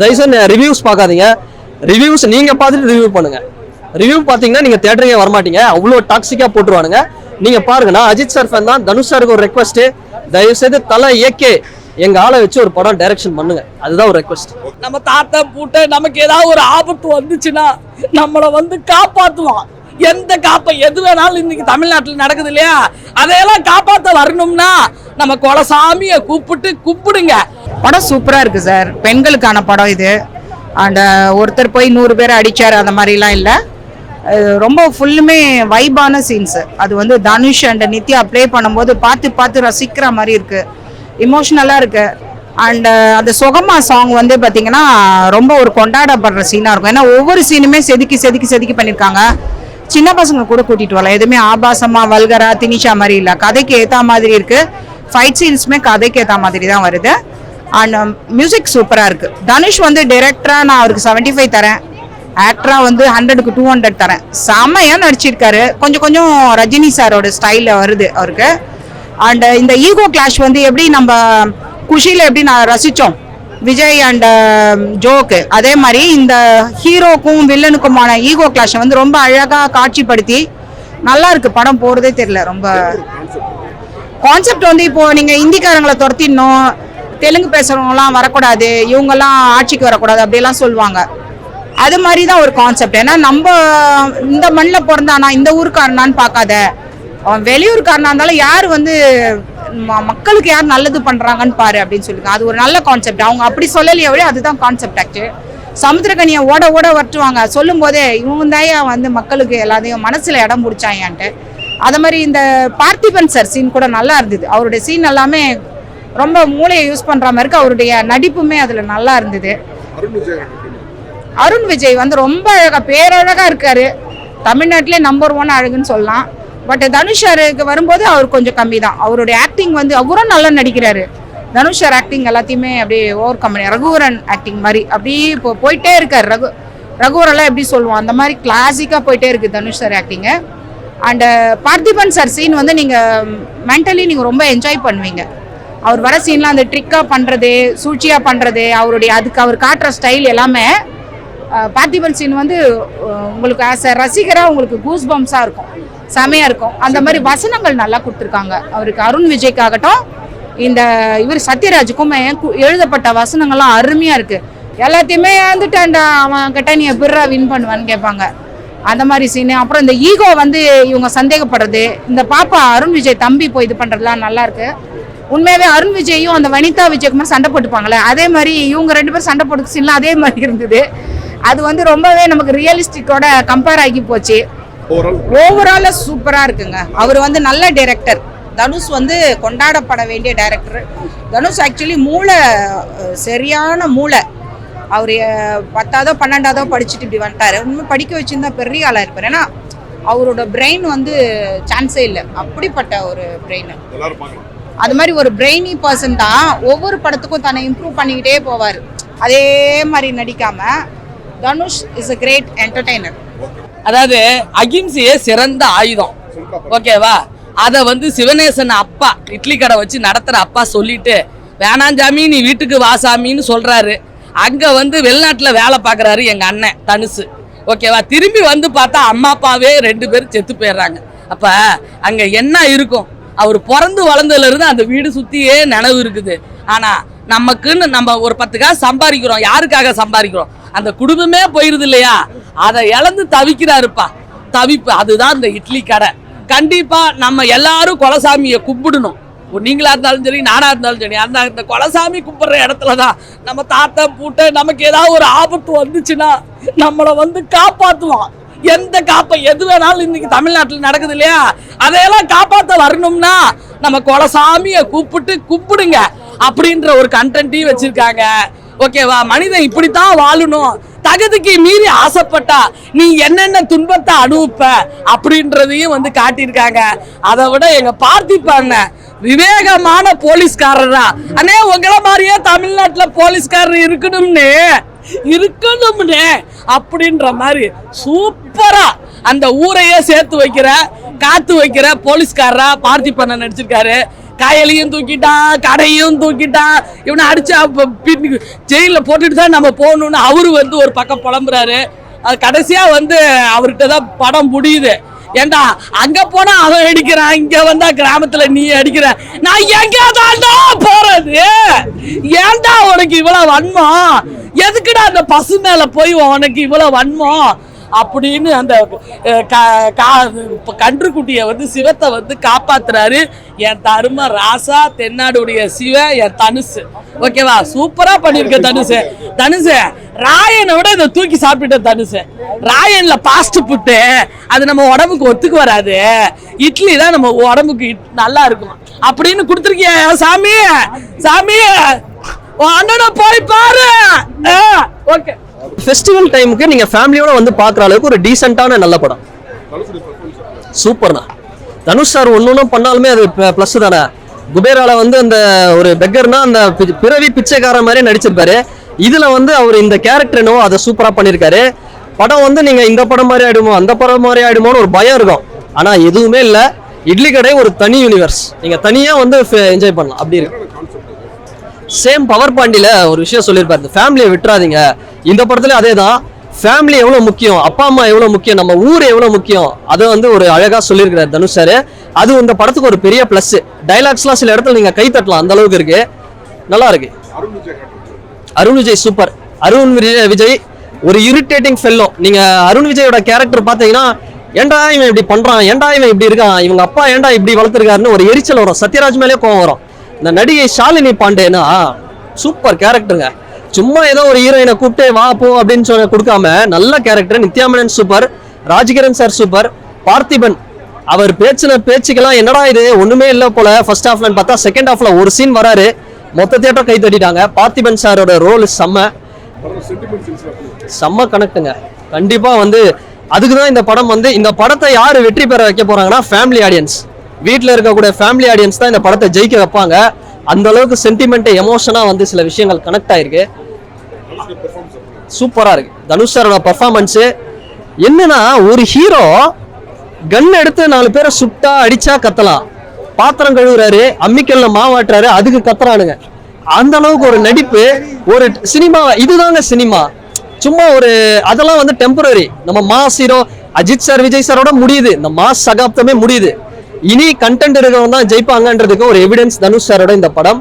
தயவுசெய்து ரிவ்யூஸ் பார்க்காதீங்க. ரிவ்யூஸ் நீங்க பார்த்துட்டு ரிவ்யூ பண்ணுங்க. ரிவ்யூ பார்த்தீங்கன்னா நீங்க தியேட்டருக்கே வரமாட்டீங்க. அவ்வளோ டாக்ஸிக்கா போட்டுருவானுங்க. நீங்க பாருங்க, நான் அஜித் சார் ஃபேன் தான். தனுஷ் சாருக்கு ஒரு ரெக்வஸ்ட், தயவுசெய்து தலை ஏகே எங்க ஆளை வச்சு ஒரு படம் டைரக்ஷன் பண்ணுங்க. அதுதான் ஒரு ரெக்வஸ்ட். நம்ம தாத்தா பூட்ட நமக்கு ஏதாவது ஒரு ஆபத்து வந்துச்சுன்னா நம்மளை காப்பாத்துவான். எது வேணாலும் இன்னைக்கு தமிழ்நாட்டில் நடக்குது இல்லையா, அதையெல்லாம் காப்பாற்ற வரணும்னா நம்ம குலசாமியை கூப்பிட்டு கும்பிடுங்க. படம் சூப்பரா இருக்கு சார். பெண்களுக்கான படம் இது. அண்ட் ஒருத்தர் போய் 100 பேரை அடிச்சாரு அந்த மாதிரிலாம் இல்லை. ரொம்ப ஃபுல்லுமே வைபான சீன்ஸ். அது தனுஷ் அண்ட் நித்யா ப்ளே பண்ணும்போது பார்த்து பார்த்து ரசிக்கிற மாதிரி இருக்கு. இமோஷனலா இருக்கு. அண்ட் அந்த சொகமா சாங் பார்த்தீங்கன்னா ரொம்ப ஒரு கொண்டாடப்படுற சீனா இருக்கும். ஏன்னா ஒவ்வொரு சீனுமே செதுக்கி செதுக்கி செதுக்கி பண்ணியிருக்காங்க. சின்ன பசங்க கூட கூட்டிட்டு வரலாம். எதுவுமே ஆபாசமா வல்கரா திணிஷா மாதிரி இல்லை. கதைக்கு ஏற்ற மாதிரி இருக்கு. ஃபைட் சீன்ஸுமே கதைக்கு ஏற்ற மாதிரி தான் வருது. அண்ட் மியூசிக் சூப்பராக இருக்கு. தனுஷ் டைரக்டரா நான் அவருக்கு 75 தரேன். ஆக்டரா 100க்கு 200 தரேன். செம்மையா நடிச்சிருக்காரு. கொஞ்சம் கொஞ்சம் ரஜினி சாரோட ஸ்டைலில் வருது அவருக்கு. அண்ட் இந்த ஈகோ கிளாஷ் எப்படி நம்ம குஷியில் எப்படி நான் ரசித்தோம் விஜய் அண்ட் ஜோக்கு, அதே மாதிரி இந்த ஹீரோக்கும் வில்லனுக்குமான ஈகோ கிளாஷ் ரொம்ப அழகாக காட்சிப்படுத்தி நல்லா இருக்கு. படம் போகிறதே தெரியல. ரொம்ப கான்செப்ட் இப்போ நீங்கள் இந்திக்காரங்களை துரத்திடணும், தெலுங்கு பேசுகிறவங்களாம் வரக்கூடாது, இவங்கெல்லாம் ஆட்சிக்கு வரக்கூடாது அப்படியெல்லாம் சொல்லுவாங்க. அது மாதிரி தான் ஒரு கான்செப்ட். ஏன்னா நம்ம இந்த மண்ணில் பிறந்தானா இந்த ஊருக்காரனான்னு பார்க்காத, அவன் வெளியூருக்காரனா இருந்தாலும் யார் மக்களுக்கு யார் நல்லது பண்ணுறாங்கன்னு பாரு அப்படின்னு சொல்லுங்க. அது ஒரு நல்ல கான்செப்ட். அவங்க அப்படி சொல்லலையே விட அதுதான் கான்செப்ட். ஆக்சுவலி சமுத்திரக்கனியை ஓட ஓட வரட்டுவாங்க. சொல்லும் போதே இவங்க தான் மக்களுக்கு எல்லாத்தையும் மனசில் இடம் பிடிச்சாங்கன்ட்டு. அது மாதிரி இந்த பார்த்திபன் சார் சீன் கூட நல்லா இருந்தது. அவருடைய சீன் எல்லாமே ரொம்ப மூளையை யூஸ் பண்ணுற மாதிரி இருக்கு. அவருடைய நடிப்புமே அதில் நல்லா இருந்தது. அருண் விஜய் ரொம்ப அழகாக பேரழகாக இருக்காரு. தமிழ்நாட்டிலே நம்பர் 1 அழகுன்னு சொல்லலாம். பட் தனுஷ் சாருக்கு வரும்போது அவர் கொஞ்சம் கம்மி தான். அவருடைய ஆக்டிங் அவரும் நல்லா நடிக்கிறாரு. தனுஷ் சார் ஆக்டிங் எல்லாத்தையுமே அப்படியே ஓவர் கம் பண்ணி ரகுவரன் ஆக்டிங் மாதிரி அப்படியே இப்போ போயிட்டே இருக்காரு. ரகுவரெல்லாம் எப்படி சொல்லுவோம் அந்த மாதிரி கிளாசிக்காக போயிட்டே இருக்கு Dhanush sir acting. And Parthiban sir scene நீங்கள் மென்டலி நீங்கள் ரொம்ப என்ஜாய் பண்ணுவீங்க. அவர் வர சீன்லாம் அந்த ட்ரிக்காக பண்ணுறது, சூழ்ச்சியாக பண்ணுறது, அதுக்கு அவர் காட்டுற ஸ்டைல் எல்லாமே பார்த்திபன் சீன் உங்களுக்கு ஆஸ் அ ரசிகராக உங்களுக்கு கூஸ் பம்ஸாக இருக்கும். செமையாக இருக்கும். அந்த மாதிரி வசனங்கள் நல்லா கொடுத்துருக்காங்க அவருக்கு. அருண் விஜய்க்காகட்டும் இந்த இவர் சத்யராஜுக்கும் எழுதப்பட்ட வசனங்கள்லாம் அருமையாக இருக்குது. எல்லாத்தையுமே அவன் கிட்ட நீ எப்படிரா வின் பண்ணுவான்னு கேட்பாங்க. அந்த மாதிரி சீனு. அப்புறம் இந்த ஈகோ இவங்க சந்தேகப்படுறது, இந்த பாப்பா அருண் விஜய் தம்பி போய் இது பண்ணுறதுலாம் நல்லா இருக்கு. உண்மையாகவே அருண் விஜயும் அந்த வனிதா விஜய்க்குமார் சண்டை போட்டுப்பாங்களே, அதே மாதிரி இவங்க 2 பேரும் சண்டை போட்டு சீன்லாம் அதே மாதிரி இருந்தது. அது ரொம்பவே நமக்கு ரியலிஸ்டிக்கோட கம்பேர் ஆகி போச்சு. ஓவரால சூப்பராக இருக்குங்க. அவர் நல்ல டைரக்டர். தனுஷ் கொண்டாடப்பட வேண்டிய டைரக்டர். தனுஷ் ஆக்சுவலி மூளை சரியான மூளை. அவர் 10ஆவதோ 12ஆவதோ படிச்சுட்டு இப்படி வந்துட்டாரு. உண்மை படிக்க வச்சுருந்தா பெரிய ஆளாக இருப்பார். ஏன்னா அவரோட பிரெயின் சான்ஸே இல்லை. அப்படிப்பட்ட ஒரு பிரெயின். அது மாதிரி ஒரு பிரெயினி பர்சன் தான். ஒவ்வொரு படத்துக்கும் தன்னை இம்ப்ரூவ் பண்ணிக்கிட்டே போவார். அதே மாதிரி நடிக்காம Dhanush is a great entertainer. அதாவது அகிம்சையே சிறந்த ஆயுதம். ஓகேவா? அதை சிவனேசன் அப்பா இட்லி கடை வச்சு நடத்துற அப்பா சொல்லிட்டு வேணாஞ்சாமி நீ வீட்டுக்கு வாசாமின்னு சொல்றாரு. அங்க வெளிநாட்டுல வேலை பார்க்கறாரு எங்க அண்ணன் தனுசு. ஓகேவா? திரும்பி பார்த்தா அம்மா அப்பாவே 2 பேரும் செத்து போயிடுறாங்க. அப்ப அங்க என்ன இருக்கும்? அவர் பிறந்து வளர்ந்ததுல இருந்து அந்த வீடு சுத்தியே நினைவு இருக்குது. ஆனா நமக்குன்னு நம்ம ஒரு 10 காசு சம்பாதிக்கிறோம். யாருக்காக சம்பாதிக்கிறோம்? அந்த குடும்பமே போயிருது இல்லையா? அதை இழந்து தவிக்கிறாருப்பா. தவிப்பு அதுதான் இந்த இட்லி கடை. கண்டிப்பா நம்ம எல்லாரும் குலசாமியை கும்பிடணும். நீங்களா இருந்தாலும் சரி, நானா இருந்தாலும் சரி, அந்த குலசாமி கும்பிடுற இடத்துலதான் நம்ம தாத்தா பூட்ட நமக்கு ஏதாவது ஒரு ஆபத்து வந்துச்சுன்னா நம்மளை காப்பாத்துவான். எது வேணாலும் இன்னைக்கு தமிழ்நாட்டில் நடக்குது இல்லையா, அதையெல்லாம் காப்பாற்ற வரணும்னா நம்ம குலசாமியை கூப்பிட்டு கும்பிடுங்க அப்படின்ற ஒரு கண்டென்ட்டையும் வச்சிருக்காங்க. ஓகேவா? மனிதன் இப்படித்தான் வாழணும். தகுதிக்கு மீறி ஆசைப்பட்டா நீ என்னென்ன துன்பத்தை அனுபவிப்ப அப்படின்றதையும் காட்டியிருக்காங்க. அதை விட எங்க பார்த்திபன் விவேகமான போலீஸ்காரரா அண்ணே உங்களை மாதிரியே தமிழ்நாட்டுல போலீஸ்காரர் இருக்கணும்னு அப்படின்ற மாதிரி சூப்பரா அந்த ஊரையே சேர்த்து வைக்கிற காத்து வைக்கிற போலீஸ்காரரா பார்த்திபன் நடிச்சிருக்காரு. காயலையும் தூக்கிட்டான், கடையும் தூக்கிட்டான். இவனை அடிச்சா ஜெயில போட்டுட்டு தான் நம்ம போகணும்னு அவரு வந்து ஒரு பக்கம் புலம்புறாரு. அது கடைசியா வந்து அவர்கிட்ட தான் படம் முடியுது. ஏண்டா அங்க போனா அவன் அடிக்கிறான், இங்க வந்தா கிராமத்துல நீ அடிக்கிற, நான் எங்க தாண்டா போறது? ஏண்டா உனக்கு இவ்வளவு வன்மம்? எதுக்குடா அந்த பசு மேல போய் உனக்கு இவ்வளவு வன்மம் அப்படின்னு அந்த கன்றுக்குட்டியை வந்து சிவத்தை வந்து காப்பாத்துறாரு. என் தரும ராசா தென்னாடுடைய சிவன் என் தனுசு. ஓகேவா? சூப்பரா பண்ணிருக்க தனுசு. தனுசு ராயனை விட இதை தூக்கி சாப்பிட்ட தனுசு. ராயன்ல பாஸ்ட் புட்டு அது நம்ம உடம்புக்கு ஒத்துக்கு வராது, இட்லி தான் நம்ம உடம்புக்கு நல்லா இருக்கும் அப்படின்னு கொடுத்துருக்கிய சாமி. சாமி அண்ணனை போய் பாரு. ஓகே, ஃபெஸ்டிவல் டைமுக்கு நீங்க ஃபேமிலியோட வந்து பாக்குற அளவுக்கு ஒரு டீசென்ட்டான நல்ல படம். சூப்பர்ண்ணா. தனுஷ் சார் ஒன்னொன்னும் பண்ணாலுமே அது பிளஸ் தானே. குபேரால வந்து அந்த ஒரு பெக்கர்னா அந்த பிறவி பிச்சைக்கார மாதிரி நடிச்சிருப்பாரு. இதுல வந்து அவர் இந்த கேரக்டர் என்னவோ அதை சூப்பரா பண்ணிருக்காரு. படம் வந்து நீங்க இந்த படம் மாதிரி ஆயிடுமோ அந்த படம் மாதிரி ஆயிடுமோன்னு ஒரு பயம் இருக்கும். ஆனா எதுவுமே இல்ல. இட்லி கடை ஒரு தனி யூனிவர்ஸ், நீங்க தனியா வந்து என்ஜாய் பண்ணலாம். அப்படி இருக்கு. சேம் பவர் பாண்டியில ஒரு விஷயம் சொல்லியிருப்பாரு, ஃபேமிலியை விட்டுறாதீங்க. இந்த படத்துல அதே தான். ஃபேமிலி எவ்வளவு முக்கியம், அப்பா அம்மா எவ்வளவு முக்கியம், நம்ம ஊர் எவ்வளவு முக்கியம், அதை வந்து ஒரு அழகா சொல்லியிருக்கிறார் தனுஷ் சார். அது இந்த படத்துக்கு ஒரு பெரிய பிளஸ். டைலாக்ஸ்லாம் சில இடத்துல நீங்க கை தட்டலாம், அந்த அளவுக்கு இருக்கு. நல்லா இருக்கு. அருண் விஜய் சூப்பர். அருண் விஜய் ஒரு இரிட்டேட்டிங் ஃபெல்லோ. நீங்க அருண் விஜயோட கேரக்டர் பாத்தீங்கன்னா, ஏன்டா இவன் இப்படி பண்றான், ஏன்டா இவன் இப்படி இருக்கான், இவங்க அப்பா ஏன்டா இப்படி வளர்த்துருக்காருன்னு ஒரு எரிச்சல் வரும். சத்யராஜ் மேலே கோவம் வரும். இந்த நடிகை ஷாலினி பாண்டேனா சூப்பர் கேரக்டருங்க. சும்மா ஏதோ ஒரு ஹீரோயினை கூப்பிட்டு வா போ அப்படின்னு சொல்ல கொடுக்காம நல்ல character. Nithya Menon super, Rajkiran sir super, Parthiban அவர் பேச்சுக்கெல்லாம் என்னடா இது ஒண்ணுமே இல்லை போல ஃபர்ஸ்ட் ஹாஃப்ல பார்த்தா செகண்ட் ஹாஃப்ல ஒரு சீன் வராரு, மொத்த தியேட்டர் கை தட்டிட்டாங்க. பார்த்திபன் சாரோட ரோல் செம்ம கனெக்டுங்க. கண்டிப்பா வந்து அதுக்குதான் இந்த படம் வந்து, இந்த படத்தை யாரு வெற்றி பெற வைக்க போறாங்கன்னா ஃபேமிலி ஆடியன்ஸ். வீட்டில் இருக்கக்கூடிய ஃபேமிலி ஆடியன்ஸ் தான் இந்த படத்தை ஜெயிக்க வைப்பாங்க. அந்த அளவுக்கு சென்டிமெண்ட் எமோஷனா வந்து சில விஷயங்கள் கனெக்ட் ஆயிருக்கு. சூப்பரா இருக்கு தனுஷ் சாரோட பர்ஃபார்மன்ஸ். என்னன்னா ஒரு ஹீரோ கன் எடுத்து 4 பேரை சுட்டா அடிச்சா கத்தலாம், பாத்திரம் கழுவுறாரு, அம்மிக்கல்ல மாவாட்டுறாரு, அதுக்கு கத்துறானுங்க. அந்த அளவுக்கு ஒரு நடிப்பு, ஒரு சினிமா. இதுதாங்க சினிமா. சும்மா ஒரு அதெல்லாம் வந்து டெம்பரரி. நம்ம mass hero Ajith sir Vijay சாரோட முடியுது, இந்த மாஸ் சகாப்தமே முடியுது. இனி கண்டென்ட் இருக்கவங்க தான் ஜெயிப்பாங்கன்றதுக்கு ஒரு எவிடன்ஸ் தனுஷ் சாரோட இந்த படம்.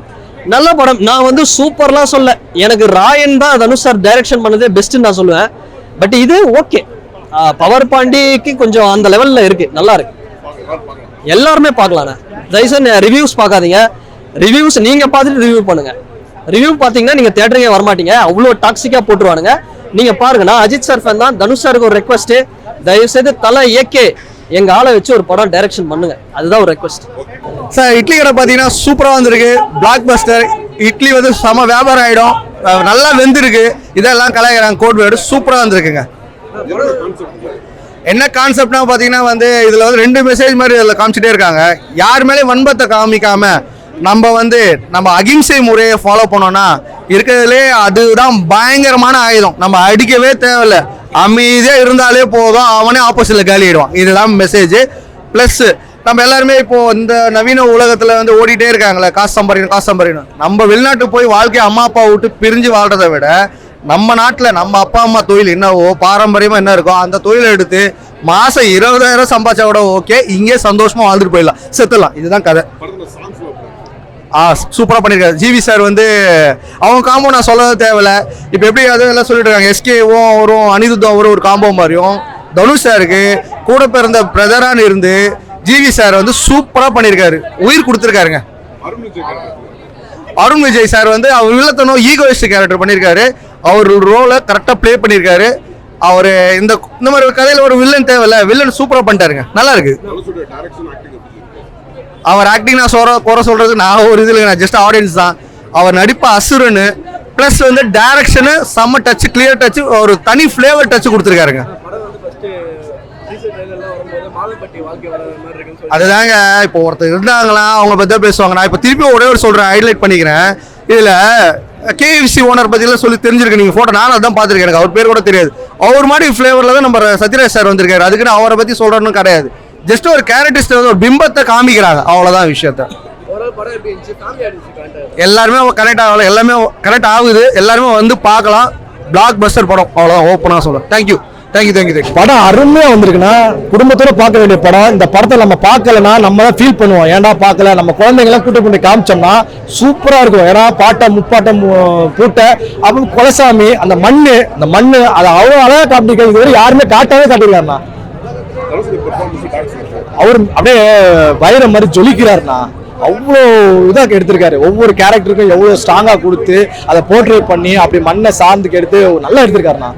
நல்ல படம். நான் வந்து சூப்பர்லாம் சொல்ல, எனக்கு ராயன் தான் தனுஷ் சார் டைரக்ஷன் பண்ணதே பெஸ்ட்னு நான் சொல்லுவேன். பட் இது ஓகே, பவர் பாண்டிக்கு கொஞ்சம் அந்த லெவல்ல இருக்கு, நல்லா இருக்கு. எல்லாருமே பார்க்கலாம். தயவுசெய்து ரிவ்யூஸ் பார்க்காதீங்க. ரிவ்யூஸ் நீங்க பார்த்துட்டு ரிவ்யூ பண்ணுங்க. ரிவ்யூ பார்த்தீங்கன்னா நீங்க தியேட்டருக்கே வரமாட்டீங்க, அவ்வளோ டாக்ஸிக்கா போட்டுருவானுங்க. நீங்க பாருங்க. நான் அஜித் சார் ஃபேன் தான். தனுஷ் சாருக்கு ஒரு ரெக்வஸ்ட், தயவுசெய்து தலை ஏகே எங்க ஆளை வச்சு ஒரு படம் டைரக்ஷன் பண்ணுங்க, அதுதான் ஒரு ரெக்வஸ்ட். சார் இட்லி கடை பார்த்தீங்கன்னா சூப்பராக வந்திருக்கு, பிளாக் பஸ்டர். இட்லி வந்து செம வியாபாரம் ஆகிடும், நல்லா வெந்திருக்கு. இதெல்லாம் கலாய்க்கிறாங்க, கோட் வேர்டு சூப்பராக வந்திருக்குங்க. என்ன கான்செப்ட்னா பார்த்தீங்கன்னா வந்து இதில் வந்து 2 மெசேஜ் மாதிரி இதில் காமிச்சிட்டே இருக்காங்க. யார் மேலேயும் வன்மத்தை காமிக்காம நம்ம அகிம்சை முறையை ஃபாலோ பண்ணோம்னா இருக்கிறதுலே அதுதான் பயங்கரமான ஆயுதம். நம்ம அடிக்கவே தேவையில்லை, அமைதியா இருந்தாலே போதும், அவனே ஆப்போசிட்ல காலி ஆயிடுவான். இதுதான் மெசேஜ். பிளஸ் நம்ம எல்லாருமே இப்போ இந்த நவீன உலகத்துல வந்து ஓடிட்டே இருக்காங்களே, காசு சம்பாதிக்கணும். நம்ம வெளிநாட்டுக்கு போய் வாழ்க்கையை அம்மா அப்பா விட்டு பிரிஞ்சு வாழ்றதை விட நம்ம நாட்டில் நம்ம அப்பா அம்மா தொழில் என்னவோ பாரம்பரியமா என்ன இருக்கோ அந்த தொழிலை எடுத்து மாசம் 20,000 சம்பாதிச்சா கூட ஓகே, இங்கே சந்தோஷமா வாழ்ந்துட்டு போயிடலாம், செத்துடலாம். இதுதான் கதை. சூப்பராக பண்ணியிருக்காரு ஜிவி சார். வந்து அவங்க காம்போ நான் சொல்லவே தேவையில்ல. இப்போ எப்படி அதெல்லாம் சொல்லிட்டு இருக்காங்க, எஸ்கேவும் அவரும் அனிருத்தும் அவரும் ஒரு காம்போ மாதிரியும் தனுஷ் சாருக்கு கூட பிறந்த பிரதரான்னு இருந்து ஜிவி சார் வந்து சூப்பராக பண்ணியிருக்காரு, உயிர் கொடுத்துருக்காருங்க. அருண் விஜய் சார் வந்து அவர் வில்லத்தனம் ஈகோயிஸ்ட் கேரக்டர் பண்ணியிருக்காரு. அவர் ரோலை கரெக்டாக ப்ளே பண்ணியிருக்காரு. அவர் இந்த மாதிரி ஒரு கதையில் ஒரு வில்லன் தேவையில்ல, வில்லன் சூப்பராக பண்ணிட்டாருங்க, நல்லா இருக்கு. அவர் ஆக்டிங் நான் குறை சொல்றது நான் ஒரு இதில் நான் ஜஸ்ட் ஆடியன்ஸ் தான். அவர் நடிப்பு அசுரனு, ப்ளஸ் வந்து டைரக்ஷனு செம்ம டச், கிளியர் டச், ஒரு தனி ஃப்ளேவர் டச் கொடுத்துருக்காருங்க. அதுதாங்க இப்போ ஒருத்தர் இருந்தாங்களா அவங்க பற்றி பேசுவாங்க. நான் இப்போ திருப்பி ஒரே ஒரு சொல்கிறேன், ஹைலைட் பண்ணிக்கிறேன். இதில் கேஎஃப்சி ஓனர் பற்றிலாம் சொல்லி தெரிஞ்சிருக்கு நீங்கள் ஃபோட்டோ, நானும் அதான் பார்த்துருக்கேன், எனக்கு அவர் பேர் கூட தெரியாது. அவர் மாதிரி ஃப்ளேவரில் தான் நம்ம சத்யராஜ் சார் வந்திருக்காரு. அதுக்குன்னு அவரை பற்றி சொல்கிறன்னு கிடையாது, ஜஸ்ட் ஒரு கேரக்டரிஸ்ட் ஒரு பிம்பத்தை காமிக்கிறாங்க, அவ்வளோதான் விஷயத்த. எல்லாருமே கனெக்ட் ஆகல, எல்லாமே கனெக்ட் ஆகுது, எல்லாருமே வந்து பார்க்கலாம். பிளாக் பஸ்டர் படம், அவ்வளோதான் ஓப்பனாக சொல்லுவேன். தேங்க்யூ. படம் அருமையா வந்திருக்குன்னா குடும்பத்தோட பார்க்க வேண்டிய படம். இந்த படத்தை நம்ம பார்க்கலன்னா நம்ம தான் ஃபீல் பண்ணுவோம், ஏன்டா பார்க்கல. நம்ம குழந்தைங்களாம் கூட்டு கொண்டு காமிச்சோம்னா சூப்பரா இருக்கும். ஏன்னா பாட்டம் முப்பாட்டம் பூட்டை அப்புறம் கொலசாமி அந்த மண்ணு அதை அவ்வளோ அழகா காட்டிருக்காரு. இதுவரை யாருமே காட்டிருக்காருண்ணா. அவர் அப்படியே வைரம் மாதிரி ஜொலிக்கிறாருண்ணா. அவ்வளோ இதாக எடுத்திருக்காரு. ஒவ்வொரு கேரக்டருக்கும் எவ்வளோ ஸ்ட்ராங்கா கொடுத்து அதை போர்ட்ரேட் பண்ணி அப்படி மண்ணை சார்ந்துக்கு எடுத்து நல்லா எடுத்திருக்காருண்ணா.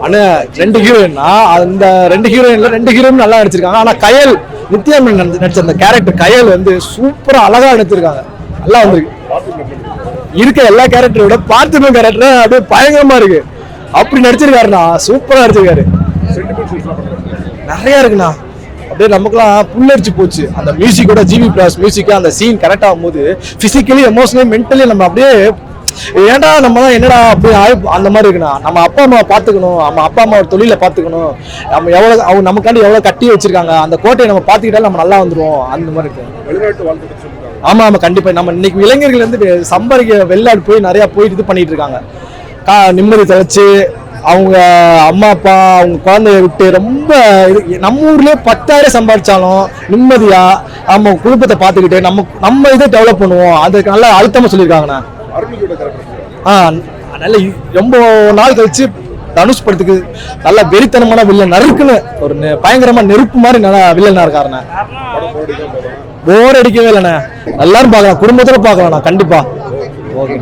ஆனா 2 ஹீரோயின்னா அந்த 2 ஹீரோயின்ல 2 ஹீரோயின் நல்லா நடிச்சிருக்காங்க. ஆனா கயல் நித்யா மேனன் நடிச்ச அந்த கேரக்டர் கயல் வந்து சூப்பரா அழகா நடிச்சிருக்காங்க. நல்லா வந்திருக்கு. இருக்க எல்லா கேரக்டரை விட பார்த்திபன் கேரக்டர் அப்படியே பயங்கரமா இருக்கு. அப்படி நடிச்சிருக்காருண்ணா, சூப்பரா நடிச்சிருக்காரு. நிறைய இருக்குண்ணா. அப்படியே நமக்குலாம் புல்லரிச்சு போச்சு. அந்த மியூசிக்கோட ஜிவி பிளாஸ் மியூசிக் அந்த சீன் கரெக்ட் ஆகும் போது பிசிக்கலி எமோஷனலி மென்டலி நம்ம அப்படியே ஏன்டா நம்ம தான் என்னடா அப்படி அந்த மாதிரி இருக்குண்ணா. நம்ம அப்பா அம்மாவை பார்த்துக்கணும், நம்ம அப்பா அம்மா தொழிலை பார்த்துக்கணும். நம்ம எவ்வளோ அவங்க நமக்காண்டி எவ்வளோ கட்டி வச்சிருக்காங்க, அந்த கோட்டையை நம்ம பார்த்துக்கிட்டாலும் நம்ம நல்லா வந்துடுவோம். அந்த மாதிரி இருக்கு. ஆமா ஆமா கண்டிப்பா. நம்ம இன்னைக்கு இளைஞர்கள் வந்து சம்பாதிக்க வெளிநாடு போய் நிறைய போயிட்டு இது பண்ணிட்டு இருக்காங்க. நிம்மதி தொலைச்சு அவங்க அம்மா அப்பா அவங்க குழந்தைய விட்டு ரொம்ப நம்ம ஊர்லயே 10,000 சம்பாதிச்சாலும் நிம்மதியா நம்ம குடும்பத்தை பார்த்துக்கிட்டு நம்ம இதை டெவலப் பண்ணுவோம். அதுக்கு நல்லா அழுத்தமா சொல்லியிருக்காங்கண்ணா. நல்ல ரொம்ப நாள் கழிச்சு தனுஷ் படத்துக்கு நல்ல வெறித்தனமான வில்லன் நறுக்குன்னு ஒரு பயங்கரமா நெருப்பு மாதிரி நல்லா வில்லனா இருக்காருண்ணா. போர் அடிக்கவே இல்லைண்ணே. எல்லாரும் பார்க்கலாம், குடும்பத்தோட பார்க்கலாம்ண்ணா கண்டிப்பா. ஓகே.